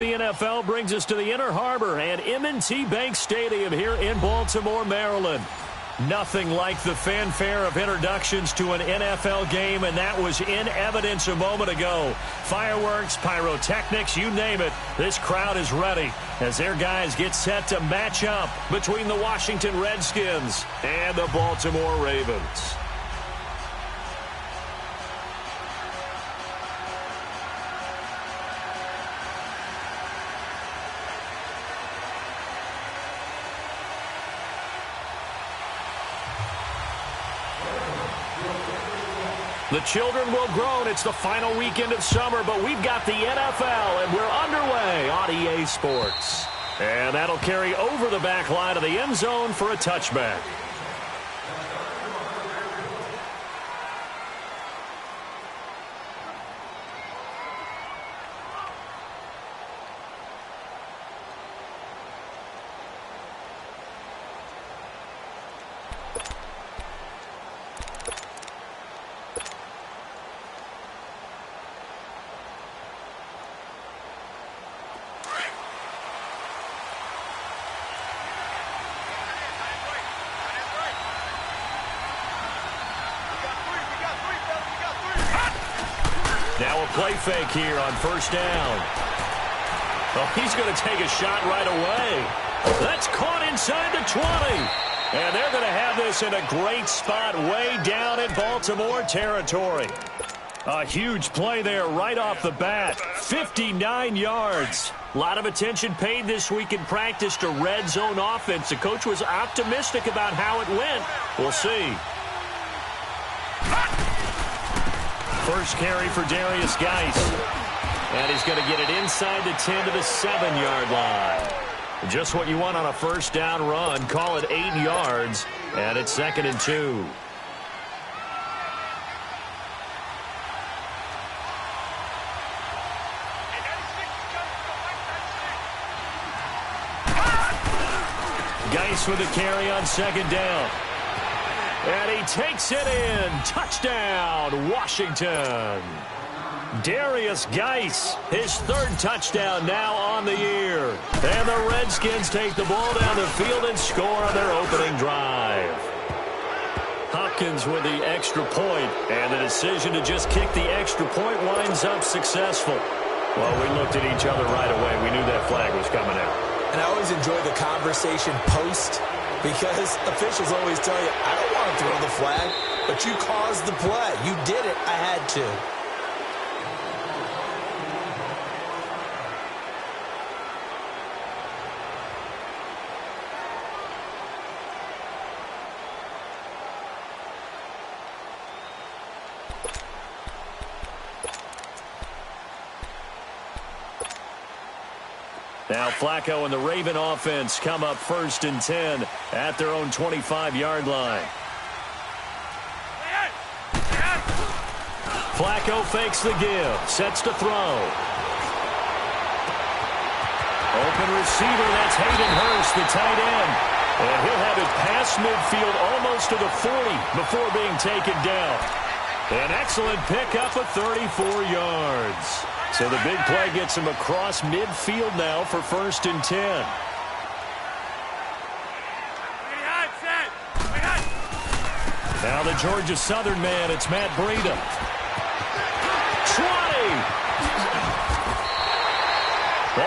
The NFL brings us to the Inner Harbor and M&T Bank Stadium here in Baltimore, Maryland. Nothing like the fanfare of introductions to an NFL game, and that was in evidence a moment ago. Fireworks, pyrotechnics, you name it. This crowd is ready as their guys get set to match up between the Washington Redskins and the Baltimore Ravens. The children will groan. It's the final weekend of summer, but we've got the NFL, and we're underway on EA Sports. And that'll carry over the back line of the end zone for a touchback. Now a play fake here on first down. Oh, he's going to take a shot right away. That's caught inside the 20. And they're going to have this in a great spot way down in Baltimore territory. A huge play there right off the bat. 59 yards. A lot of attention paid this week in practice to red zone offense. The coach was optimistic about how it went. We'll see. First carry for Darius Geis. And he's going to get it inside the 10 to the 7-yard line. Just what you want on a first down run. Call it 8 yards. And it's 2nd and 2. Geis with a carry on 2nd down. And he takes it in. Touchdown, Washington. Darius Geis, his 3rd touchdown now on the year. And the Redskins take the ball down the field and score on their opening drive. Hopkins with the extra point, and the decision to just kick the extra point winds up successful. Well, we looked at each other right away. We knew that flag was coming out. And I always enjoy the conversation post, because officials always tell you, I don't want to throw the flag, but you caused the play. You did it. I had to. Now Flacco and the Raven offense come up 1st and 10 at their own 25-yard line. Flacco fakes the give, sets to throw. Open receiver, that's Hayden Hurst, the tight end. And he'll have it past midfield almost to the 40 before being taken down. An excellent pickup of 34 yards. So the big play gets him across midfield now for 1st and 10. Now the Georgia Southern man, it's Matt Breida. 20!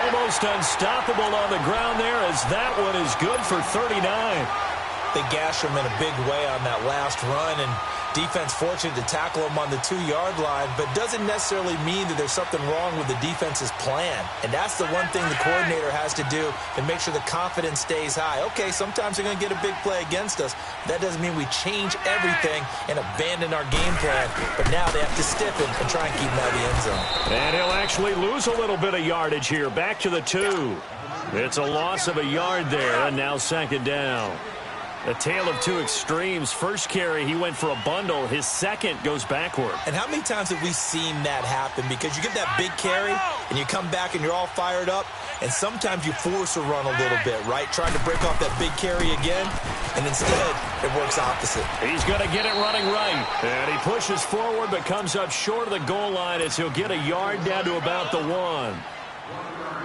Almost unstoppable on the ground there, as that one is good for 39. They gashed him in a big way on that last run, and defense fortunate to tackle him on the 2-yard line, but doesn't necessarily mean that there's something wrong with the defense's plan. And that's the one thing the coordinator has to do to make sure the confidence stays high. Okay, sometimes they're going to get a big play against us. That doesn't mean we change everything and abandon our game plan. But now they have to stiffen and try and keep him out of the end zone. And he'll actually lose a little bit of yardage here. Back to the 2. It's a loss of a yard there, and now 2nd down. A tale of two extremes. First carry, he went for a bundle. His second goes backward. And how many times have we seen that happen? Because you get that big carry, and you come back and you're all fired up, and sometimes you force a run a little bit, right? Trying to break off that big carry again, and instead it works opposite. He's going to get it running right. And he pushes forward but comes up short of the goal line as he'll get a yard down to about the 1.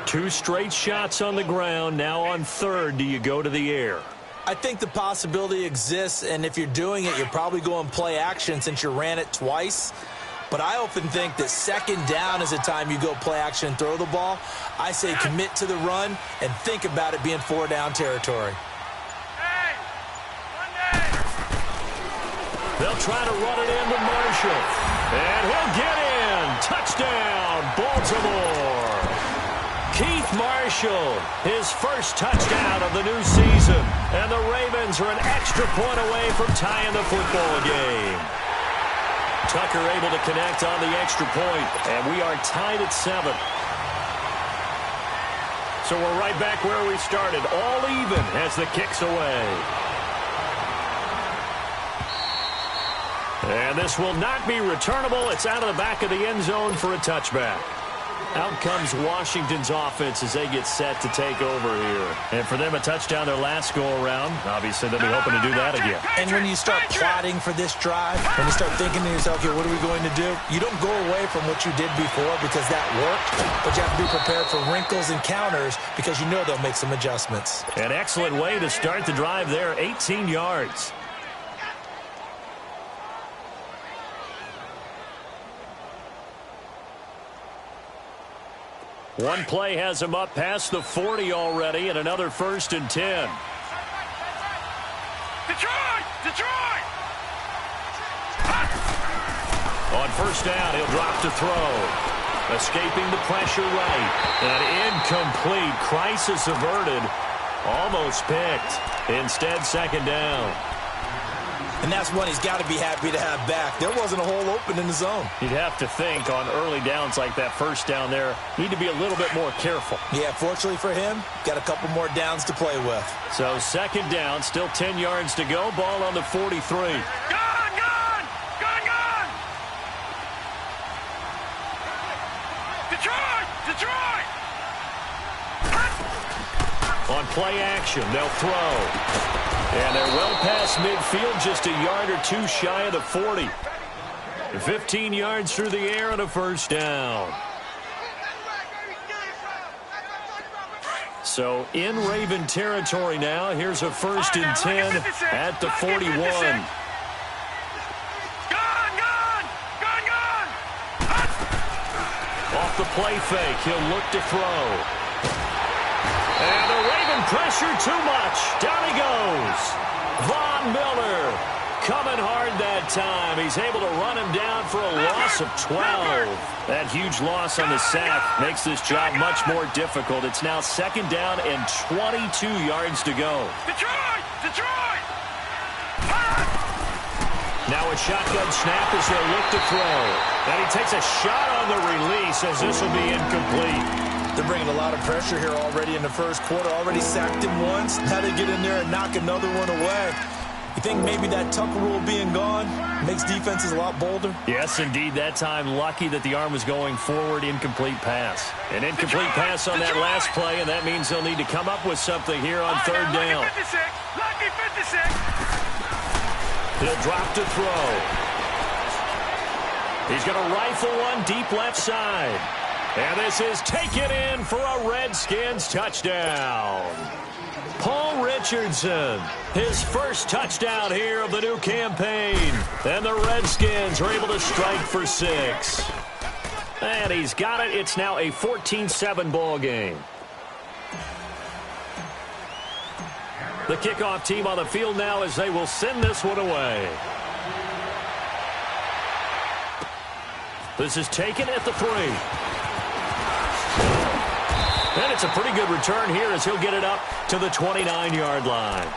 2 straight shots on the ground. Now on third, do you go to the air? I think the possibility exists, and if you're doing it, you're probably going play action since you ran it twice. But I often think that second down is the time you go play action and throw the ball. I say commit to the run and think about it being 4-down territory. They'll try to run it into Marshall. And he'll get in. Touchdown, Baltimore. Keith Marshall, his first touchdown of the new season. And the Ravens are an extra point away from tying the football game. Tucker able to connect on the extra point. And we are tied at 7. So we're right back where we started. All even as the kick's away. And this will not be returnable. It's out of the back of the end zone for a touchback. Out comes Washington's offense as they get set to take over here. And for them, a touchdown their last go-around. Obviously, they'll be hoping to do that again. And when you start plotting for this drive, when you start thinking to yourself, okay, what are we going to do? You don't go away from what you did before because that worked, but you have to be prepared for wrinkles and counters because you know they'll make some adjustments. An excellent way to start the drive there, 18 yards. One play has him up past the 40 already, and another 1st and 10. Detroit! On 1st down, he'll drop to throw. Escaping the pressure right. And incomplete. Crisis averted. Almost picked. Instead, 2nd down. And that's one he's got to be happy to have back. There wasn't a hole open in the zone. You'd have to think on early downs like that 1st down there, need to be a little bit more careful. Yeah, fortunately for him, got a couple more downs to play with. So 2nd down, still 10 yards to go. Ball on the 43. Gone! Detroit! On play action, they'll throw. And they're well past midfield, just a yard or 2 shy of the 40. 15 yards through the air and a 1st down. So in Raven territory now. Here's a 1st and 10 at the 41. Off the play fake, he'll look to throw. And the Raven pressure too much. Down he goes. Von Miller coming hard that time. He's able to run him down for a loss of 12. That huge loss on the sack makes this job much more difficult. It's now 2nd down and 22 yards to go. Detroit! Now a shotgun snap as they'll look to throw. And he takes a shot on the release as this will be incomplete. They're bringing a lot of pressure here already in the 1st quarter. Already sacked him once. Now they get in there and knock another one away. You think maybe that Tucker rule being gone makes defenses a lot bolder? Yes, indeed. That time lucky that the arm was going forward. Incomplete pass. An incomplete pass on that last play, and that means they'll need to come up with something here on 3rd down. Lucky 56. He'll drop to throw. He's going to rifle one deep left side. And this is taken in for a Redskins touchdown. Paul Richardson, his first touchdown here of the new campaign. And the Redskins are able to strike for 6. And he's got it. It's now a 14-7 ball game. The kickoff team on the field now as they will send this one away. This is taken at the 3. And it's a pretty good return here as he'll get it up to the 29-yard line.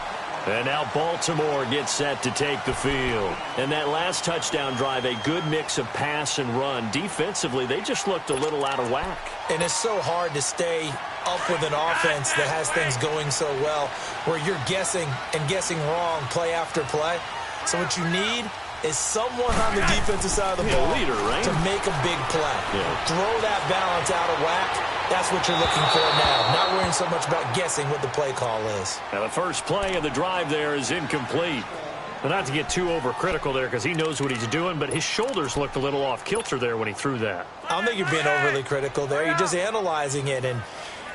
And now Baltimore gets set to take the field. And that last touchdown drive, a good mix of pass and run. Defensively, they just looked a little out of whack. And it's so hard to stay up with an offense that has things going so well, where you're guessing and guessing wrong play after play. So what you need is someone on the defensive side of the ball leader, right? to make a big play. Yeah. Throw that balance out of whack. That's what you're looking for now. Not worrying so much about guessing what the play call is. Now the first play of the drive there is incomplete. But not to get too overcritical there because he knows what he's doing, but his shoulders looked a little off kilter there when he threw that. I don't think you're being overly critical there. You're just analyzing it, and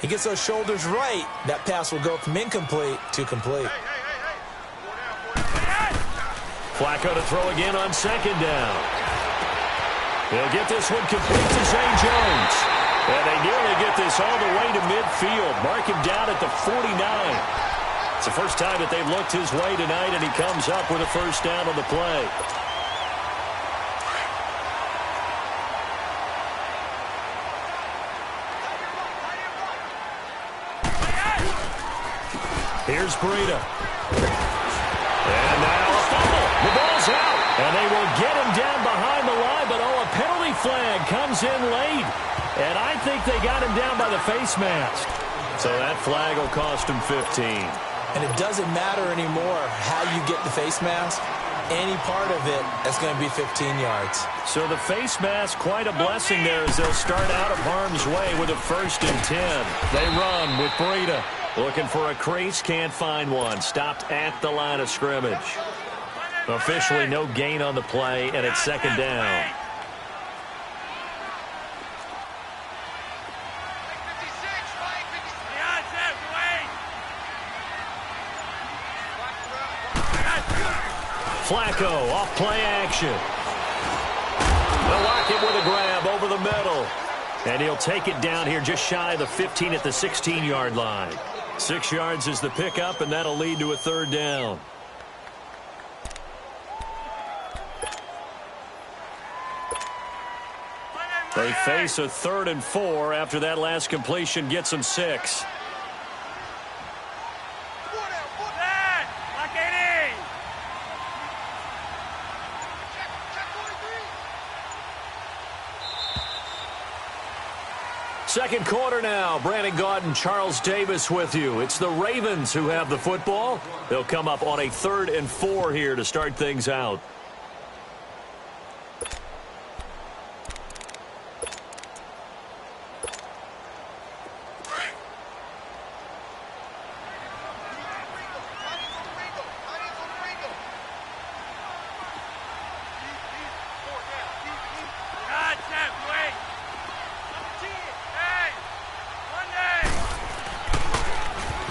He gets those shoulders right. That pass will go from incomplete to complete. Flacco to throw again on second down. He'll get this one complete to Zay Jones. And they nearly get this all the way to midfield. Mark him down at the 49. It's the first time that they've looked his way tonight, and he comes up with a first down on the play. Here's Breida. And now a fumble. The ball's out. And they will get him down behind the line, but a penalty flag comes in late. And I think they got him down by the face mask. So that flag will cost him 15. And it doesn't matter anymore how you get the face mask. Any part of it is going to be 15 yards. So the face mask, quite a blessing there as they'll start out of harm's way with a 1st and 10. They run with Breida. Looking for a crease, can't find one. Stopped at the line of scrimmage. Officially no gain on the play, and it's 2nd down. Flacco off play action. They'll lock it with a grab over the middle. And he'll take it down here just shy of the 15 at the 16-yard line. 6 yards is the pickup, and that'll lead to a 3rd down. They face a 3rd and 4 after that last completion gets them 6. Second quarter now. Brandon Gaudin, Charles Davis with you. It's the Ravens who have the football. They'll come up on a 3rd and 4 here to start things out.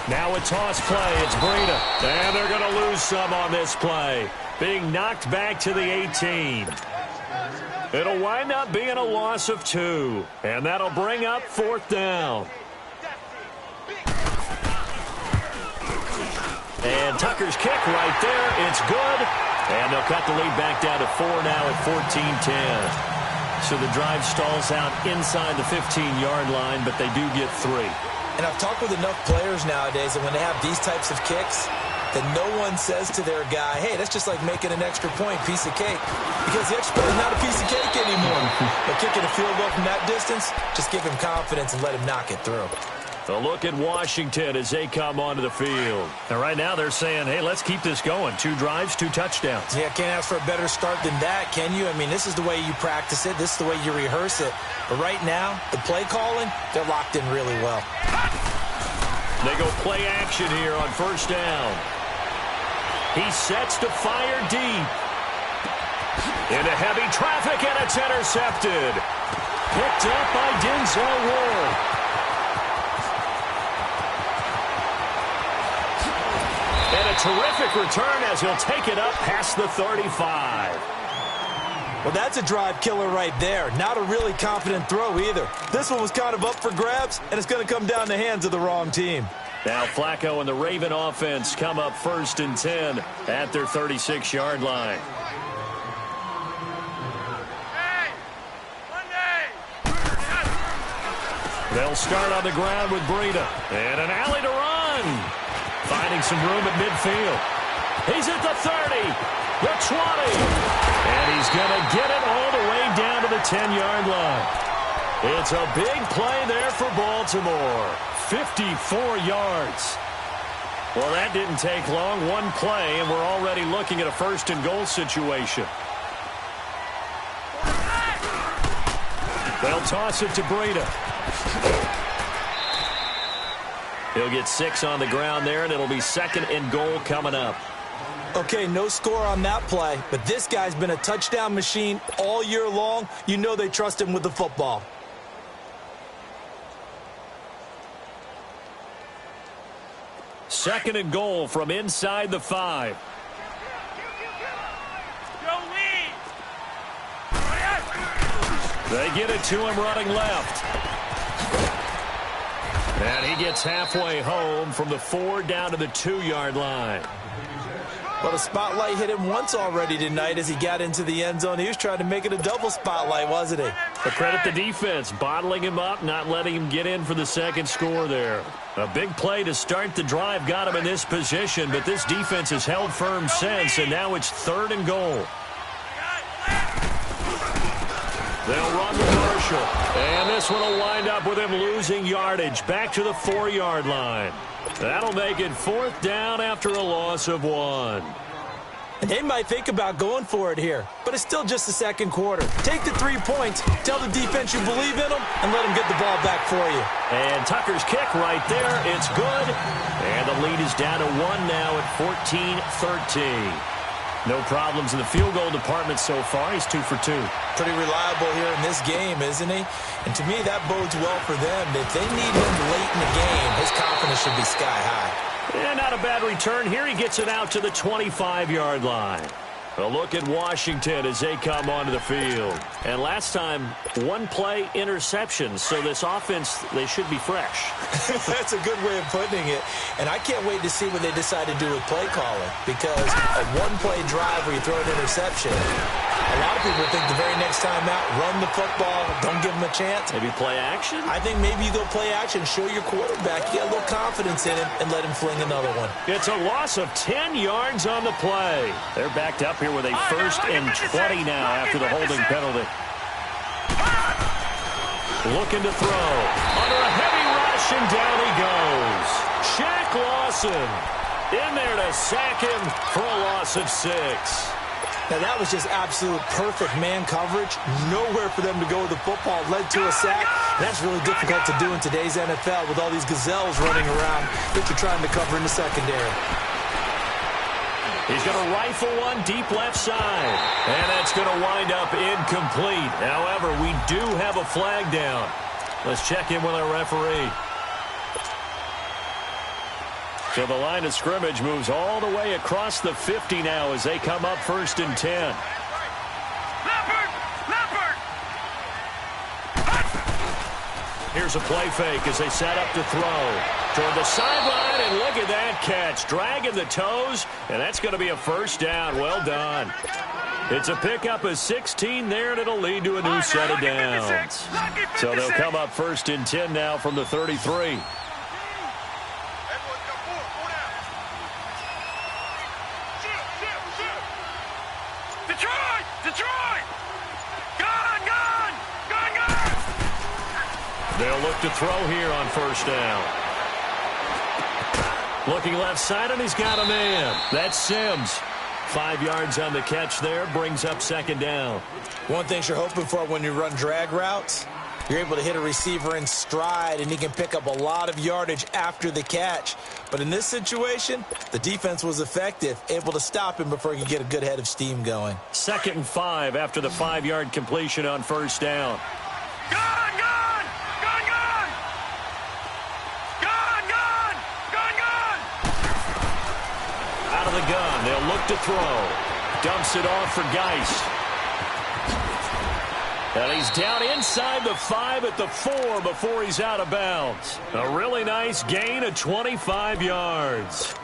Now a toss play. It's Breida. And they're going to lose some on this play. Being knocked back to the 18. It'll wind up being a loss of 2. And that'll bring up 4th down. And Tucker's kick right there. It's good. And they'll cut the lead back down to 4 now at 14-10. So the drive stalls out inside the 15-yard line, but they do get 3. And I've talked with enough players nowadays that when they have these types of kicks, that no one says to their guy, hey, that's just like making an extra point, piece of cake. Because the extra point is not a piece of cake anymore. But kicking a field goal from that distance, just give him confidence and let him knock it through. A look at Washington as they come onto the field. And right now they're saying, hey, let's keep this going. 2 drives, 2 touchdowns. Yeah, can't ask for a better start than that, can you? I mean, this is the way you practice it. This is the way you rehearse it. But right now, the play calling, they're locked in really well. They go play action here on 1st down. He sets to fire deep. Into heavy traffic, and it's intercepted. Picked up by Denzel Ward. And a terrific return as he'll take it up past the 35. Well, that's a drive killer right there. Not a really confident throw either. This one was kind of up for grabs, and it's going to come down the hands of the wrong team. Now Flacco and the Raven offense come up 1st and 10 at their 36-yard line. They'll start on the ground with Breida. And an alley to run. Finding some room at midfield. He's at the 30, the 20. And he's going to get it all the way down to the 10-yard line. It's a big play there for Baltimore. 54 yards. Well, that didn't take long. One play, and we're already looking at a 1st and goal situation. They'll toss it to Breida. He'll get 6 on the ground there, and it'll be 2nd and goal coming up. Okay, no score on that play, but this guy's been a touchdown machine all year long. You know they trust him with the football. Second and goal from inside the 5. They get it to him running left. And he gets halfway home from the 4 down to the 2-yard line. Well, the spotlight hit him once already tonight as he got into the end zone. He was trying to make it a double spotlight, wasn't he? But credit the defense, bottling him up, not letting him get in for the second score there. A big play to start the drive got him in this position, but this defense has held firm since, and now it's 3rd and goal. They'll run with Marshall. And this one will wind up with him losing yardage back to the 4-yard line. That'll make it 4th down after a loss of 1. And they might think about going for it here, but it's still just the second quarter. Take the 3 points, tell the defense you believe in them, and let them get the ball back for you. And Tucker's kick right there. It's good. And the lead is down to 1 now at 14-13. No problems in the field goal department so far. He's 2 for 2. Pretty reliable here in this game, isn't he? And to me, that bodes well for them. If they need him late in the game, his confidence should be sky high. And not a bad return here. He gets it out to the 25-yard line. A look at Washington as they come onto the field. And last time, 1-play interception. So this offense, they should be fresh. That's a good way of putting it. And I can't wait to see what they decide to do with play calling. Because a 1-play drive where you throw an interception, a lot of people think the very next time out, run the football, don't give them a chance. Maybe play action? I think maybe you go play action, show your quarterback, you get a little confidence in him, and let him fling another one. It's a loss of 10 yards on the play. They're backed up here with a 1st and 20 now after the holding penalty. Looking to throw. Under a heavy rush, and down he goes. Shaq Lawson in there to sack him for a loss of 6. Now, that was just absolute perfect man coverage. Nowhere for them to go with the football. Led to a sack. And that's really difficult to do in today's NFL with all these gazelles running around that you're trying to cover in the secondary. He's going to rifle one deep left side. And that's going to wind up incomplete. However, we do have a flag down. Let's check in with our referee. So the line of scrimmage moves all the way across the 50 now as they come up 1st and 10. Here's a play fake as they set up to throw. Toward the sideline, and look at that catch. Dragging the toes, and that's going to be a 1st down. Well done. It's a pickup of 16 there, and it'll lead to a new set of downs. So they'll come up 1st and 10 now from the 33. They'll look to throw here on 1st down. Looking left side, and he's got a man. That's Sims. 5 yards on the catch there, brings up 2nd down. One thing you're hoping for when you run drag routes, you're able to hit a receiver in stride, and he can pick up a lot of yardage after the catch. But in this situation, the defense was effective, able to stop him before he could get a good head of steam going. 2nd and 5 after the 5-yard completion on 1st down. Out of the gun, they'll look to throw. Dumps it off for Geis. And he's down inside the 5 at the 4 before he's out of bounds. A really nice gain of 25 yards.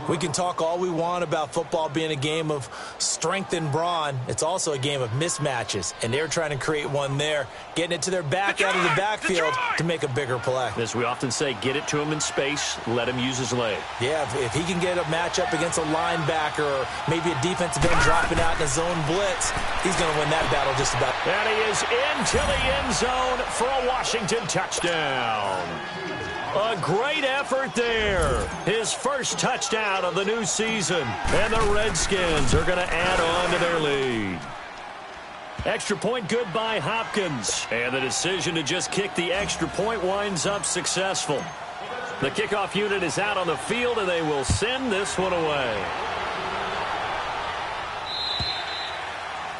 We can talk all we want about football being a game of strength and brawn. It's also a game of mismatches, and they're trying to create one there, getting it to their back out of the backfield to make a bigger play. As we often say, get it to him in space, let him use his leg. Yeah, if he can get a matchup against a linebacker or maybe a defensive end dropping out in a zone blitz, he's going to win that battle just about. And he is into the end zone for a Washington touchdown. A great effort there. His 1st touchdown of the new season. And the Redskins are going to add on to their lead. Extra point good by Hopkins. And the decision to just kick the extra point winds up successful. The kickoff unit is out on the field, and they will send this one away.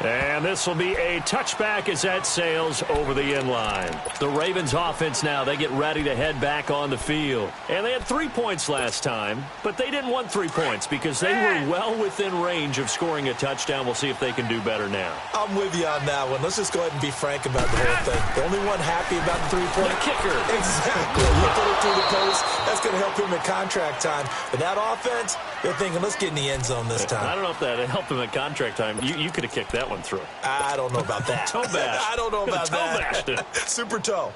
And this will be a touchback as that sails over the inline. The Ravens offense now, they get ready to head back on the field. And they had 3 points last time, but they didn't want 3 points because they were well within range of scoring a touchdown. We'll see if they can do better now. I'm with you on that one. Let's just go ahead and be frank about the whole thing. The only one happy about the 3-point. The kicker. Exactly. You put it through the post. That's going to help him at contract time. But that offense, they're thinking, let's get in the end zone this time. I don't know if that helped him at contract time. You could have kicked that one through. I don't know about that. Toe bash. I don't know about that. Toe Super toe.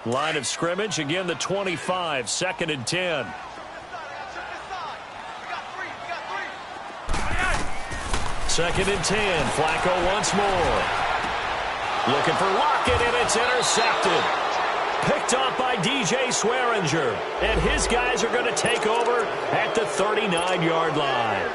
Line of scrimmage, again the 25, 2nd and 10. Second and 10, Flacco once more. Looking for Lockett, and it's intercepted. Picked off by DJ Swearinger. And his guys are going to take over at the 39-yard line.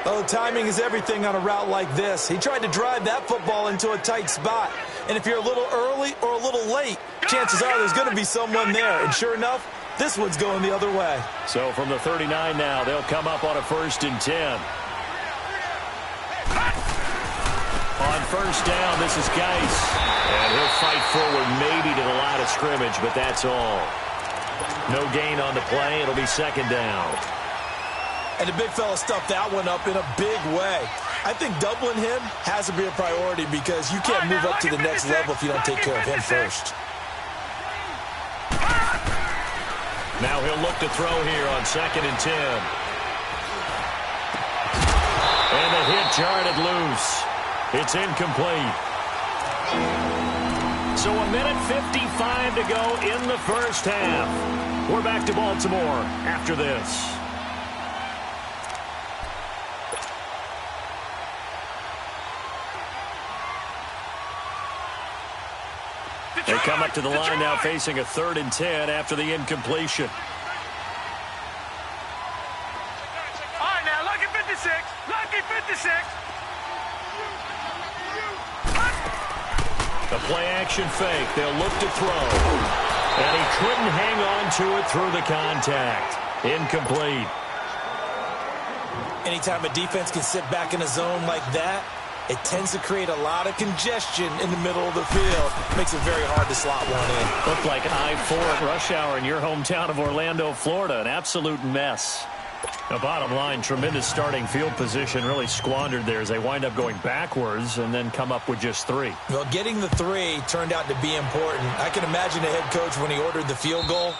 Well, the timing is everything on a route like this. He tried to drive that football into a tight spot. And if you're a little early or a little late, chances are there's going to be someone there. And sure enough, this one's going the other way. So from the 39 now, they'll come up on a 1st and 10. On 1st down, this is Geis. And he'll fight forward maybe to the line of scrimmage, but that's all. No gain on the play. It'll be 2nd down. And the big fella stuffed that one up in a big way. I think doubling him has to be a priority because you can't move up to the next level if you don't take care of him first. Now he'll look to throw here on 2nd and 10. And the hit jarred it loose. It's incomplete. So 1:55 to go in the first half. We're back to Baltimore after this. They come up to the line now facing a 3rd and 10 after the incompletion. All right, now, lucky 56. Lucky 56. The play-action fake. They'll look to throw. And he couldn't hang on to it through the contact. Incomplete. Anytime a defense can sit back in a zone like that, it tends to create a lot of congestion in the middle of the field. Makes it very hard to slot one in. Looked like I-4 at rush hour in your hometown of Orlando, Florida. An absolute mess. The bottom line, tremendous starting field position really squandered there as they wind up going backwards and then come up with just 3. Well, getting the 3 turned out to be important. I can imagine the head coach when he ordered the field goal.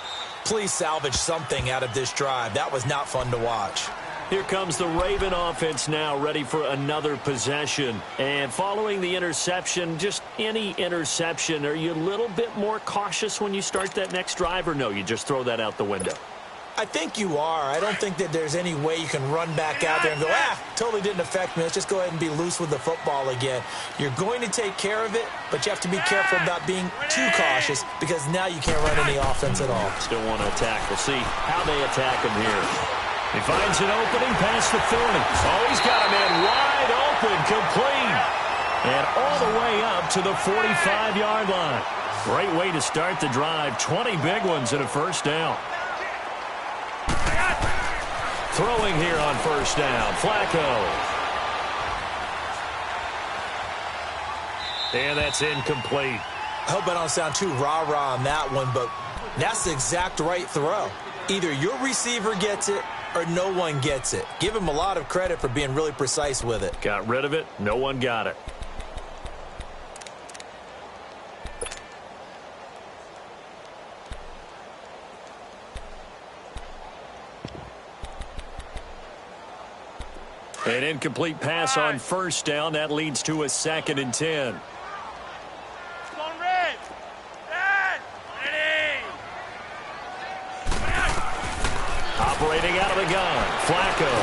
Please salvage something out of this drive. That was not fun to watch. Here comes the Raven offense now, ready for another possession. And following the interception, just any interception, are you a little bit more cautious when you start that next drive, or no, you just throw that out the window? I think you are. I don't think that there's any way you can run back out there and go, totally didn't affect me. Let's just go ahead and be loose with the football again. You're going to take care of it, but you have to be careful about being too cautious because now you can't run any offense at all. Still want to attack. We'll see how they attack him here. He finds an opening past the 40. Oh, he's got a man wide open, complete. And all the way up to the 45-yard line. Great way to start the drive. 20 big ones and a 1st down. Throwing here on 1st down, Flacco. And that's incomplete. I hope I don't sound too rah-rah on that one, but that's the exact right throw. Either your receiver gets it or no one gets it. Give him a lot of credit for being really precise with it. Got rid of it. No one got it. An incomplete pass on 1st down. That leads to a 2nd and 10. Come on, Red. Red. Ready. Operating out of the gun, Flacco.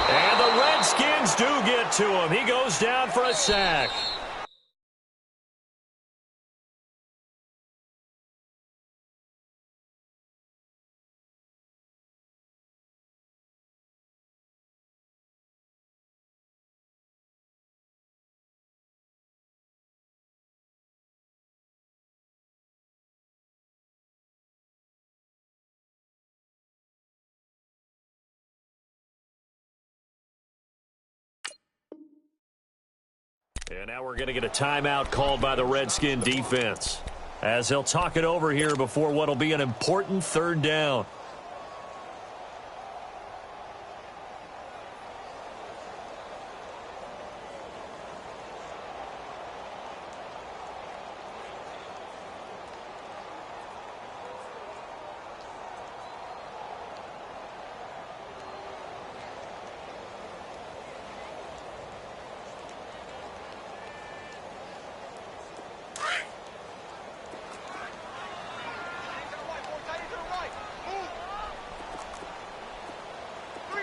And the Redskins do get to him. He goes down for a sack. And now we're going to get a timeout called by the Redskin defense, as they'll talk it over here before what will be an important third down.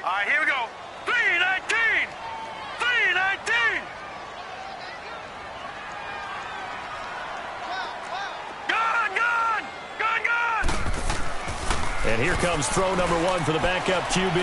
All right, here we go. 319! 319! Gone, gone! Gone, gone! And here comes throw number 1 for the backup QB.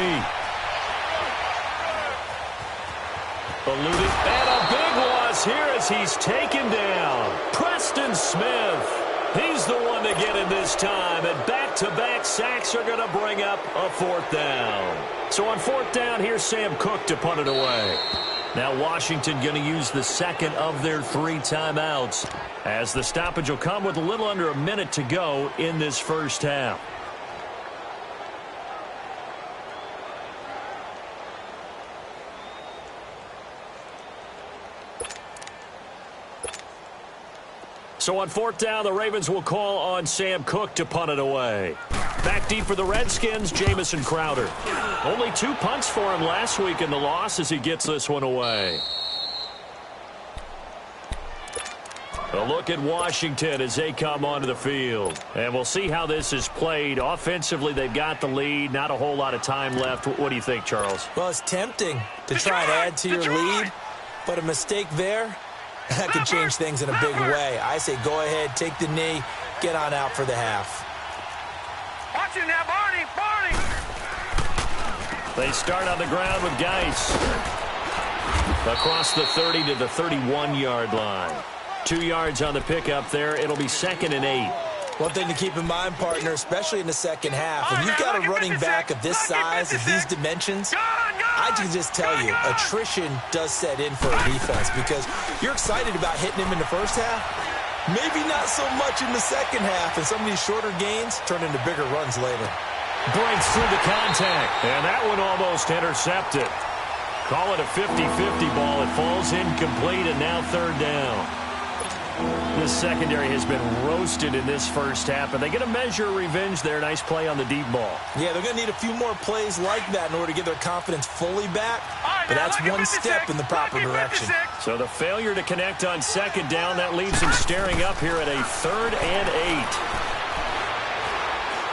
Eluded, and a big loss here as he's taken down. Preston Smith. He's the one to get in this time, and back-to-back sacks are going to bring up a 4th down. So on 4th down, here's Sam Cook to punt it away. Now Washington going to use the second of their 3 timeouts, as the stoppage will come with a little under a minute to go in this first half. So on 4th down, the Ravens will call on Sam Cook to punt it away. Back deep for the Redskins, Jamison Crowder. Only 2 punts for him last week in the loss as he gets this one away. A look at Washington as they come onto the field. And we'll see how this is played. Offensively, they've got the lead. Not a whole lot of time left. What do you think, Charles? Well, it's tempting to try and add to your lead, but a mistake there, that could change things in a big way. I say go ahead, take the knee, get on out for the half. Watch him now, Barney! Barney! They start on the ground with Geis. Across the 30 to the 31-yard line. 2 yards on the pickup there. It'll be 2nd and 8. One thing to keep in mind, partner, especially in the second half, when you've got a running back of this size, of these dimensions, I can just tell you, attrition does set in for a defense because you're excited about hitting him in the first half. Maybe not so much in the second half, and some of these shorter gains turn into bigger runs later. Breaks through the contact, and that one almost intercepted. Call it a 50-50 ball. It falls incomplete, and now 3rd down. This secondary has been roasted in this first half, and they get a measure of revenge there. Nice play on the deep ball. Yeah, they're going to need a few more plays like that in order to get their confidence fully back, but that's one step in the proper direction. So the failure to connect on 2nd down, that leaves him staring up here at a 3rd and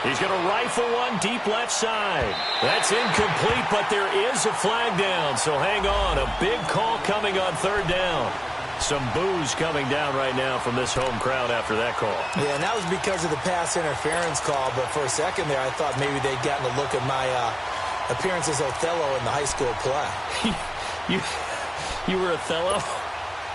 8. He's going to rifle one deep left side. That's incomplete, but there is a flag down, so hang on. A big call coming on 3rd down. Some boos coming down right now from this home crowd after that call. Yeah, and that was because of the pass interference call, but for a second there, I thought maybe they'd gotten a look at my appearance as Othello in the high school play. You were Othello?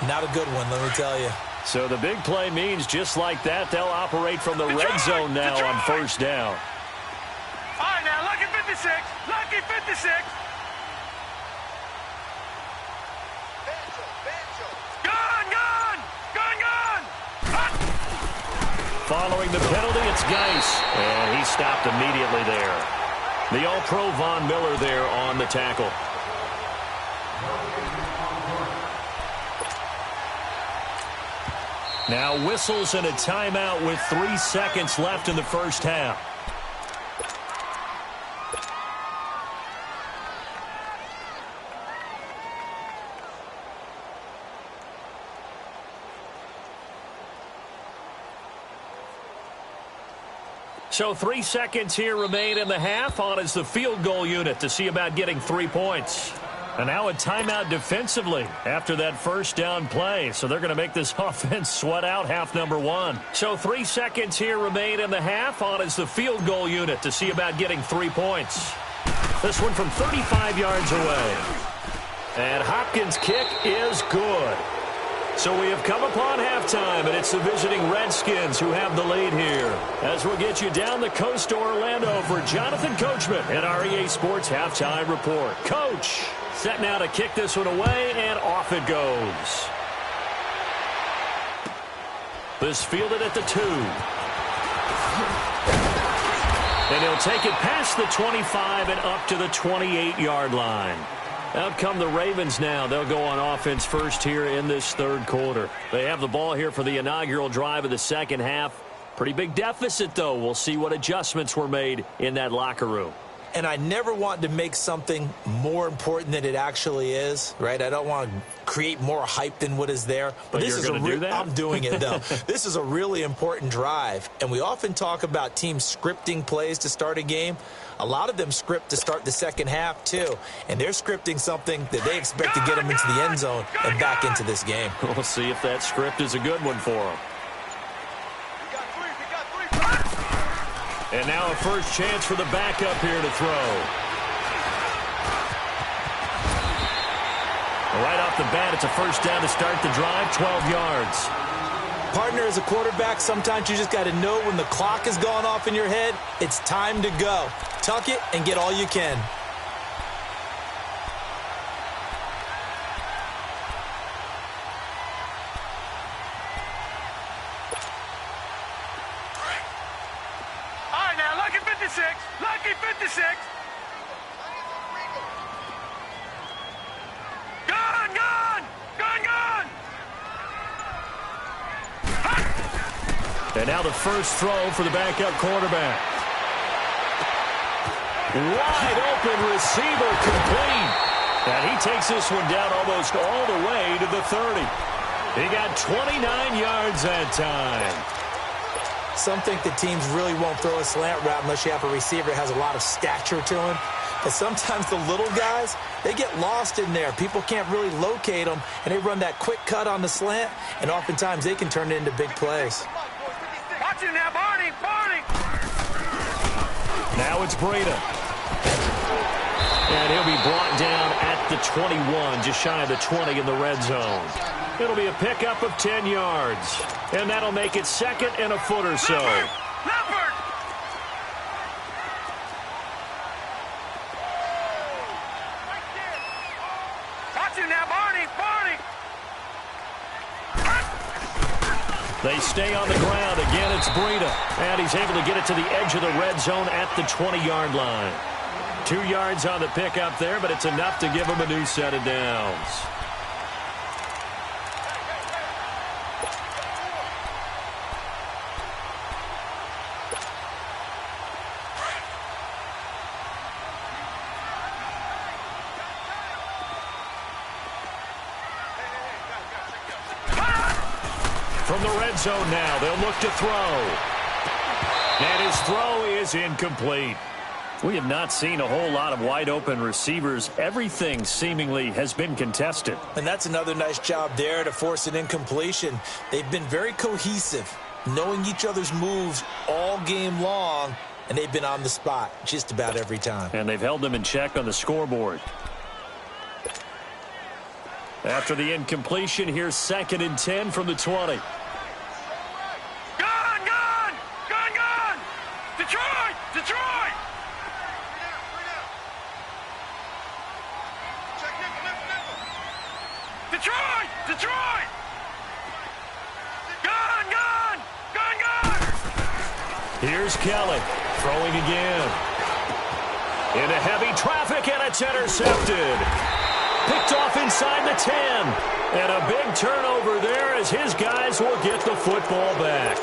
Not a good one, let me tell you. So the big play means just like that, they'll operate from the red zone now on 1st down. All right, now, lucky 56. Lucky 56. Following the penalty, it's Geis. And he stopped immediately there. The All-Pro Von Miller there on the tackle. Now whistles and a timeout with 3 seconds left in the first half. So 3 seconds here remain in the half. On is the field goal unit to see about getting 3 points. And now a timeout defensively after that first down play. So they're going to make this offense sweat out half number 1. So 3 seconds here remain in the half. On is the field goal unit to see about getting 3 points. This one from 35 yards away. And Hopkins' kick is good. So we have come upon halftime, and it's the visiting Redskins who have the lead here. As we'll get you down the coast to Orlando for Jonathan Coachman at our EA Sports Halftime Report. Coach, set now to kick this one away, and off it goes. This fielded at the 2. And he'll take it past the 25 and up to the 28-yard line. Out come the Ravens now. They'll go on offense first here in this third quarter. They have the ball here for the inaugural drive of the second half. Pretty big deficit, though. We'll see what adjustments were made in that locker room. And I never want to make something more important than it actually is, right? I don't want to create more hype than what is there. But this is going to do that? I'm doing it, though. This is a really important drive. And we often talk about teams scripting plays to start a game. A lot of them script to start the second half, too. And they're scripting something that they expect to get them into the end zone and back into this game. We'll see if that script is a good one for them. And now a first chance for the backup here to throw. Right off the bat, it's a first down to start the drive, 12 yards. Partner, as a quarterback, sometimes you just got to know when the clock is going off in your head, it's time to go. Tuck it and get all you can. Lucky 56. Gone. And now the first throw for the backup quarterback. Wide open receiver complete. And he takes this one down almost all the way to the 30. He got 29 yards that time. Some think that teams really won't throw a slant route unless you have a receiver that has a lot of stature to him. But sometimes the little guys, they get lost in there. People can't really locate them, and they run that quick cut on the slant, and oftentimes they can turn it into big plays. Watch it now, Barney. Now it's Breida. And he'll be brought down at the 21, just shy of the 20 in the red zone. It'll be a pickup of 10 yards. And that'll make it second and a foot or so. Leopard. Watch it now, Barney. They stay on the ground. Again, it's Breida. And he's able to get it to the edge of the red zone at the 20-yard line. 2 yards on the pickup there, but it's enough to give him a new set of downs. From the red zone now, they'll look to throw. And his throw is incomplete. We have not seen a whole lot of wide-open receivers. Everything seemingly has been contested. And that's another nice job there to force an incompletion. They've been very cohesive, knowing each other's moves all game long, and they've been on the spot just about every time. And they've held them in check on the scoreboard. After the incompletion, here's 2nd and 10 from the 20. Gone. Detroit. Detroit. Gone. Here's Kelly throwing again. Into heavy traffic, and it's intercepted. Picked off inside the 10. And a big turnover there as his guys will get the football back.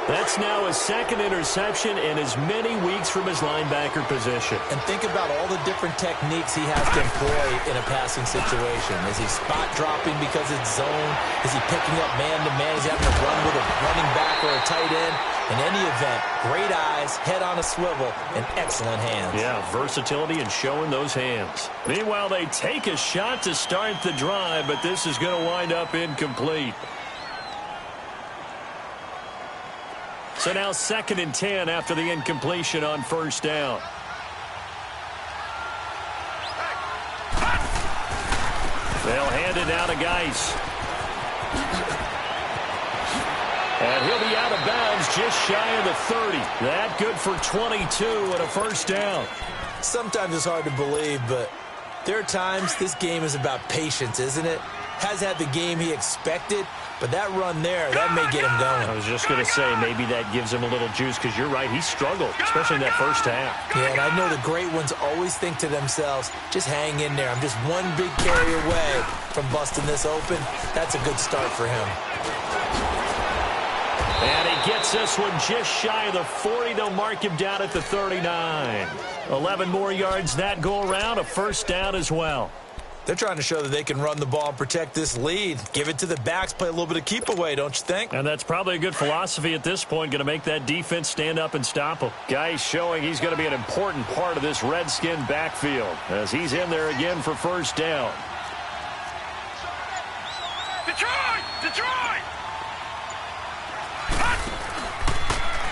That's now his 2nd interception in as many weeks from his linebacker position. And think about all the different techniques he has to employ in a passing situation. Is he spot dropping because it's zone? Is he picking up man-to-man? Is he having to run with a running back or a tight end? In any event, great eyes, head on a swivel, and excellent hands. Yeah, versatility and showing those hands. Meanwhile, they take a shot to start the drive, but this is going to wind up incomplete. So now 2nd and 10 after the incompletion on first down. They'll hand it down to Geis. And he'll be out of bounds just shy of the 30. That good for 22 and a first down. Sometimes it's hard to believe, but there are times this game is about patience, isn't it? Has had the game he expected, But that run there, that may get him going. I was just going to say, maybe that gives him a little juice, because you're right, he struggled, especially in that first half. Yeah, and I know the great ones always think to themselves, just hang in there. I'm just one big carry away from busting this open. That's a good start for him. And he gets this one just shy of the 40. They'll mark him down at the 39. 11 more yards that go around, a first down as well. They're trying to show that they can run the ball and protect this lead. Give it to the backs, play a little bit of keep away, don't you think? And that's probably a good philosophy at this point, going to make that defense stand up and stop him. Guy showing he's going to be an important part of this Redskin backfield as he's in there again for first down. Detroit! Detroit!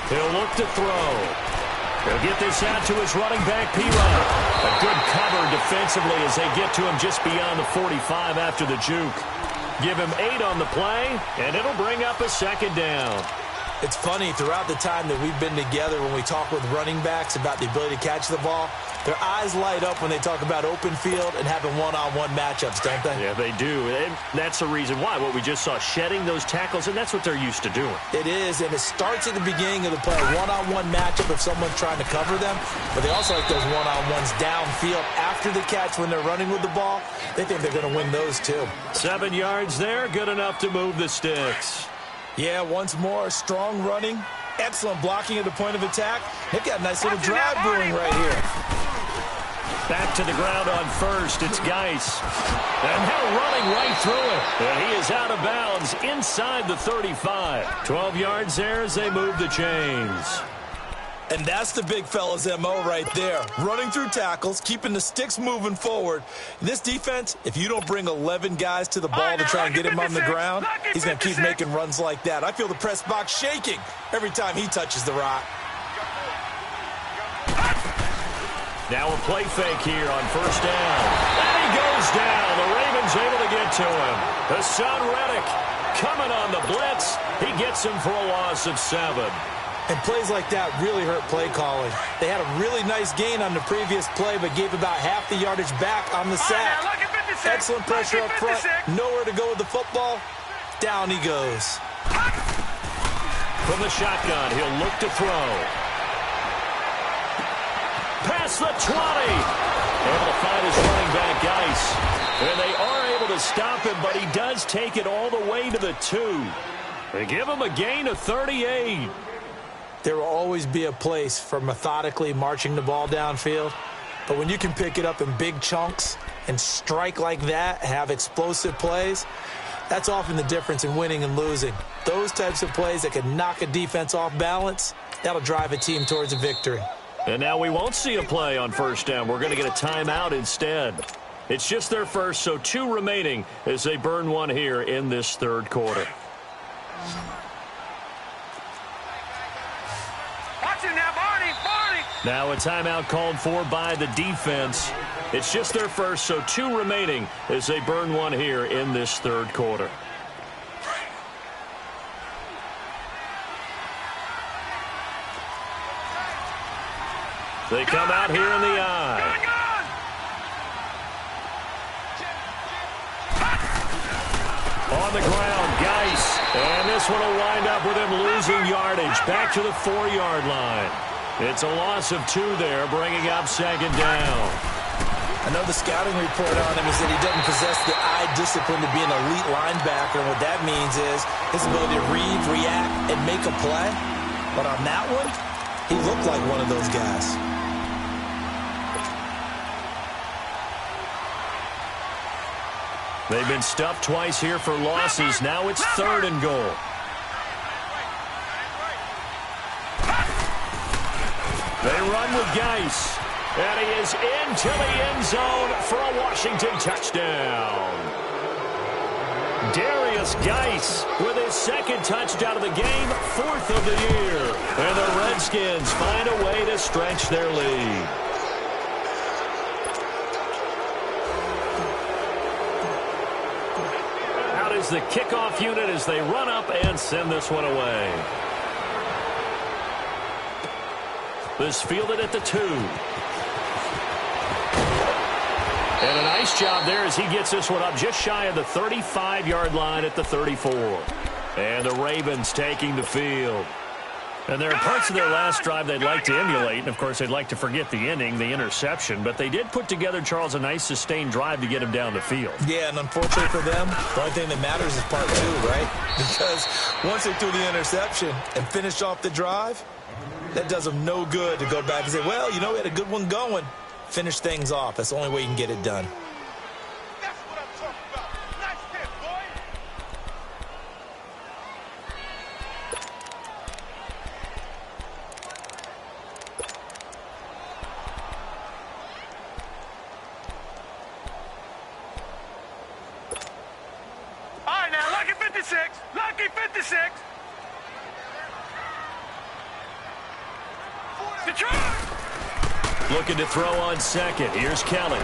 He'll look to throw. He'll get this out to his running back, P-Rod. A good cover defensively as they get to him just beyond the 45 after the juke. Give him 8 on the play, and it'll bring up a second down. It's funny, throughout the time that we've been together, when we talk with running backs about the ability to catch the ball, their eyes light up when they talk about open field and having one-on-one matchups, don't they? Yeah, they do. And that's the reason why. What we just saw, shedding those tackles, and that's what they're used to doing. It is, and it starts at the beginning of the play. One-on-one matchup if someone's trying to cover them, but they also like those one-on-ones downfield after the catch when they're running with the ball. They think they're going to win those too. 7 yards there, good enough to move the sticks. Yeah, once more, strong running, excellent blocking at the point of attack. They've got a nice little drive brewing right here. Back to the ground on first. It's Geis. And now running right through it. And he is out of bounds inside the 35. 12 yards there as they move the chains. And that's the big fella's MO right there. Running through tackles, keeping the sticks moving forward. This defense, if you don't bring 11 guys to the ball to try and get him on the ground, he's going to keep making runs like that. I feel the press box shaking every time he touches the rock. Now a play fake here on first down. And he goes down. The Ravens able to get to him. Hassan Reddick coming on the blitz. He gets him for a loss of 7. And plays like that really hurt play calling. They had a really nice gain on the previous play, but gave about half the yardage back on the sack. Excellent pressure up front. Nowhere to go with the football. Down he goes. From the shotgun, he'll look to throw. Past the 20. Able to find his running back, Geis. And they are able to stop him, but he does take it all the way to the 2. They give him a gain of 38. There will always be a place for methodically marching the ball downfield. But when you can pick it up in big chunks and strike like that, have explosive plays, that's often the difference in winning and losing. Those types of plays that can knock a defense off balance, that'll drive a team towards a victory. And now we won't see a play on first down. We're going to get a timeout instead. It's just their first, so 2 remaining as they burn one here in this third quarter. Now a timeout called for by the defense. It's just their first, so 2 remaining as they burn one here in this third quarter. They come out here in the eye. On the ground, Geis. And this one will wind up with him losing yardage. Back to the 4-yard line. It's a loss of 2 there, bringing up second down. I know the scouting report on him is that he doesn't possess the eye discipline to be an elite linebacker. And what that means is his ability to read, react, and make a play. But on that one, he looked like one of those guys. They've been stuffed twice here for losses. Now it's 3rd and goal. They run with Geis. And he is into the end zone for a Washington touchdown. Darius Geis with his 2nd touchdown of the game, 4th of the year. And the Redskins find a way to stretch their lead. Out is the kickoff unit as they run up and send this one away. This fielded at the 2. And a nice job there as he gets this one up just shy of the 35-yard line at the 34. And the Ravens taking the field. And there are parts of their last drive they'd like to emulate. And, of course, they'd like to forget the inning, the interception. But they did put together, Charles, a nice sustained drive to get him down the field. Yeah, and unfortunately for them, the only thing that matters is part 2, right? Because once they threw the interception and finished off the drive, that does them no good to go back and say, well, you know, we had a good one going. Finish things off. That's the only way you can get it done. That's what I'm talking about. Nice hit, boy. All right, now, lucky 56. Lucky 56. Detroit! Looking to throw on second. Here's Kelly.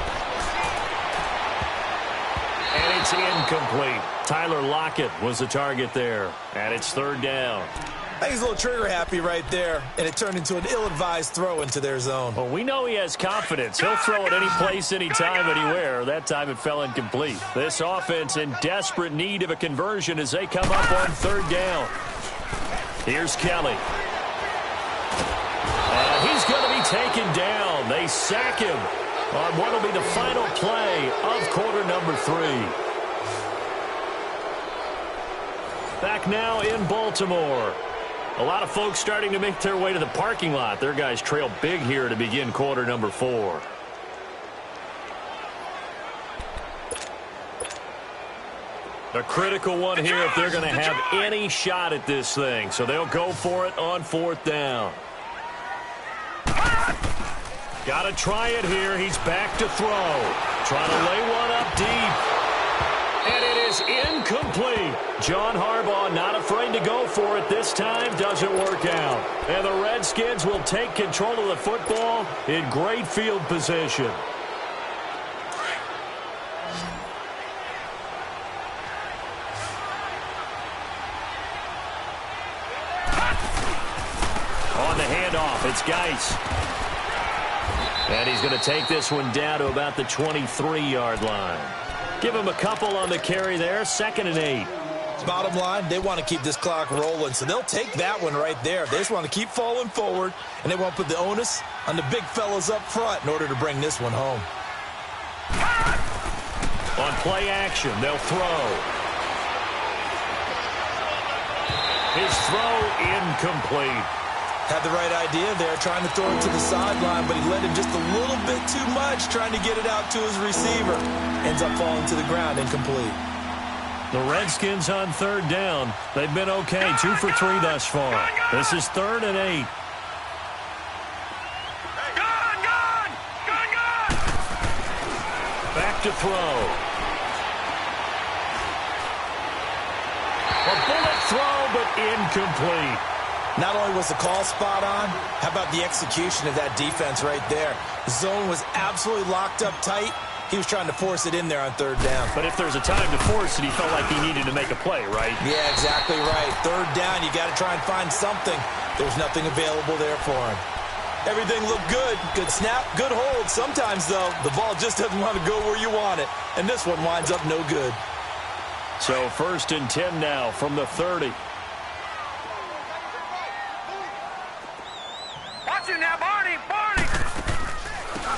And it's incomplete. Tyler Lockett was the target there. And it's third down. I think he's a little trigger happy right there, and it turned into an ill-advised throw into their zone. Well, we know he has confidence. He'll throw it any place, anytime, anywhere. That time it fell incomplete. This offense in desperate need of a conversion as they come up on third down. Here's Kelly. And he's going to be taken down. They sack him on what will be the final play of quarter number 3. Back now in Baltimore. A lot of folks starting to make their way to the parking lot. Their guys trail big here to begin quarter number 4. A critical one here if they're going to have any shot at this thing. So they'll go for it on fourth down. Got to try it here. He's back to throw. Trying to lay one up deep. And it is incomplete. John Harbaugh not afraid to go for it this time. Doesn't work out. And the Redskins will take control of the football in great field position. On the handoff, it's Geis. And he's going to take this one down to about the 23-yard line. Give him a couple on the carry there. 2nd and 8. Bottom line, they want to keep this clock rolling, so they'll take that one right there. They just want to keep falling forward, and they want to put the onus on the big fellas up front in order to bring this one home. On play action, they'll throw. His throw incomplete. Had the right idea there, trying to throw it to the sideline, but he led him just a little bit too much, trying to get it out to his receiver. Ends up falling to the ground, incomplete. The Redskins on third down. They've been okay, 2 for 3 thus far. This is 3rd and 8. Gone! Back to throw. A bullet throw, but incomplete. Not only was the call spot on, how about the execution of that defense right there? The zone was absolutely locked up tight. He was trying to force it in there on third down. But if there's a time to force it, he felt like he needed to make a play, right? Yeah, exactly right. Third down, you got to try and find something. There's nothing available there for him. Everything looked good. Good snap, good hold. Sometimes, though, the ball just doesn't want to go where you want it. And this one winds up no good. So 1st and 10 now from the 30. Watch it now, Barney!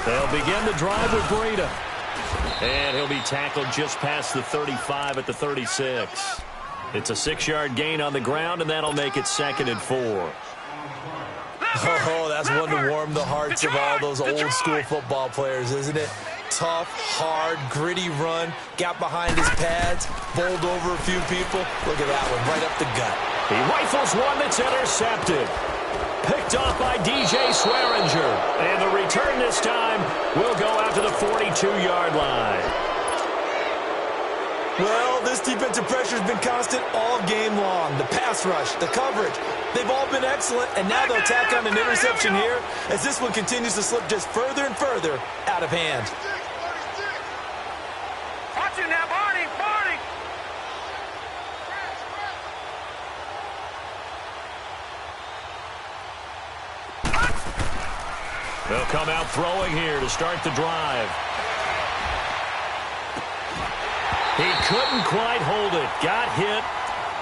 They'll begin the drive with Breida. And he'll be tackled just past the 35 at the 36. It's a 6-yard gain on the ground, and that'll make it 2nd and 4. Oh, that's one to warm the hearts of all those old-school football players, isn't it? Tough, hard, gritty run, got behind his pads, bowled over a few people. Look at that one, right up the gut. He rifles one that's intercepted. Picked off by DJ Swearinger. And the return this time will go out to the 42-yard line. Well, this defensive pressure has been constant all game long. The pass rush, the coverage, they've all been excellent, and now they'll tack on an interception here as this one continues to slip just further and further out of hand. Watch it now, Barney! They'll come out throwing here to start the drive. He couldn't quite hold it. Got hit.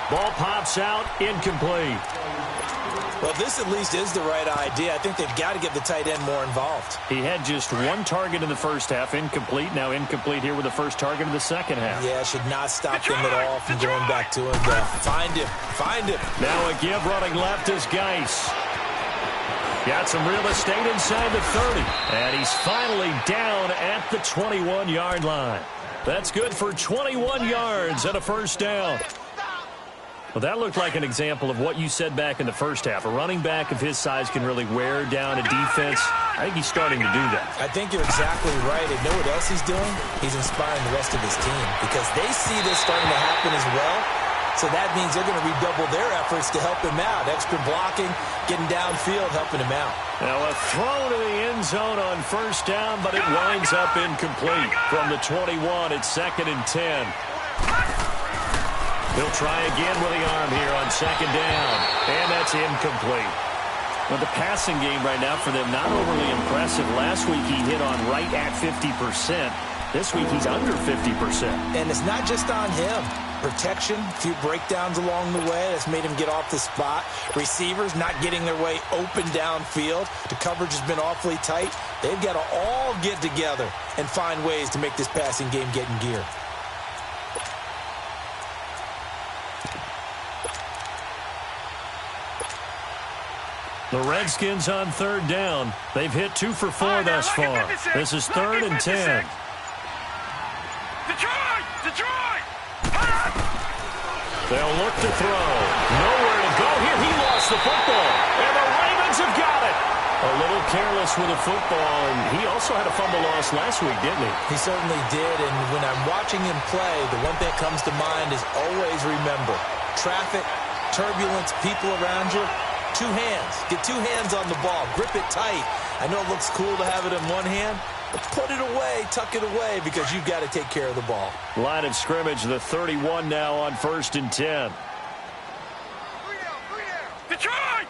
Ball pops out. Incomplete. Well, this at least is the right idea. I think they've got to get the tight end more involved. He had just one target in the first half. Incomplete. Now incomplete here with the first target of the second half. Yeah, should not stop them at all from going back to him. Find him. Find him. Now a give running left is Geis. Got some real estate inside the 30. And he's finally down at the 21-yard line. That's good for 21 yards and a first down. Well, that looked like an example of what you said back in the first half. A running back of his size can really wear down a defense. I think he's starting to do that. I think you're exactly right. And know what else he's doing? He's inspiring the rest of his team because they see this starting to happen as well. So that means they're going to redouble their efforts to help him out. Extra blocking, getting downfield, helping him out. Now a throw to the end zone on first down, but it winds up incomplete. From the 21, it's 2nd and 10. He'll try again with the arm here on 2nd down. And that's incomplete. Well, the passing game right now for them, not overly impressive. Last week he hit on right at 50%. This week he's under 50%. And it's not just on him. Protection, a few breakdowns along the way. That's made him get off the spot. Receivers not getting their way open downfield. The coverage has been awfully tight. They've got to all get together and find ways to make this passing game get in gear. The Redskins on 3rd down. They've hit 2 for 4 thus far. This is 3rd and 10. Detroit! They'll look to throw. Nowhere to go here. He lost the football. And the Ravens have got it. A little careless with the football. And he also had a fumble loss last week, didn't he? He certainly did. And when I'm watching him play, the one thing that comes to mind is always remember. Traffic, turbulence, people around you. 2 hands. Get 2 hands on the ball. Grip it tight. I know it looks cool to have it in one hand, but put it away, tuck it away, because you've got to take care of the ball. Line of scrimmage, the 31 now on 1st and 10. Detroit!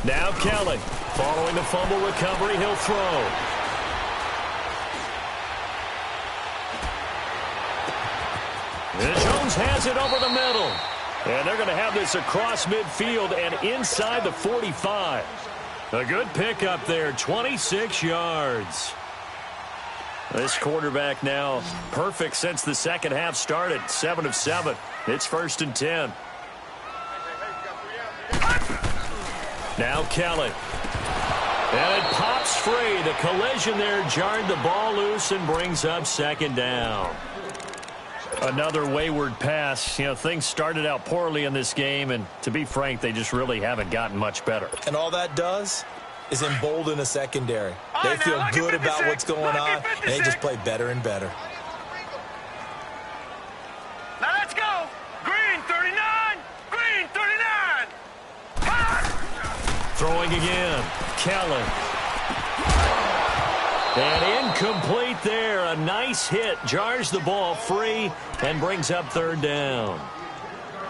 Now Kelly. Following the fumble recovery, he'll throw. And Jones has it over the middle. And they're going to have this across midfield and inside the 45. A good pickup there, 26 yards. This quarterback now perfect since the second half started, 7 of 7. It's 1st and 10. Now Kelly. And it pops free. The collision there jarred the ball loose and brings up 2nd down. Another wayward pass. You know, things started out poorly in this game, and to be frank, they just really haven't gotten much better. And all that does is embolden a secondary. They feel good about what's going on, and they just play better and better. Now let's go. Green 39. Green 39. Throwing again. Kelly. And incomplete there. A nice hit. Jars the ball free and brings up 3rd down.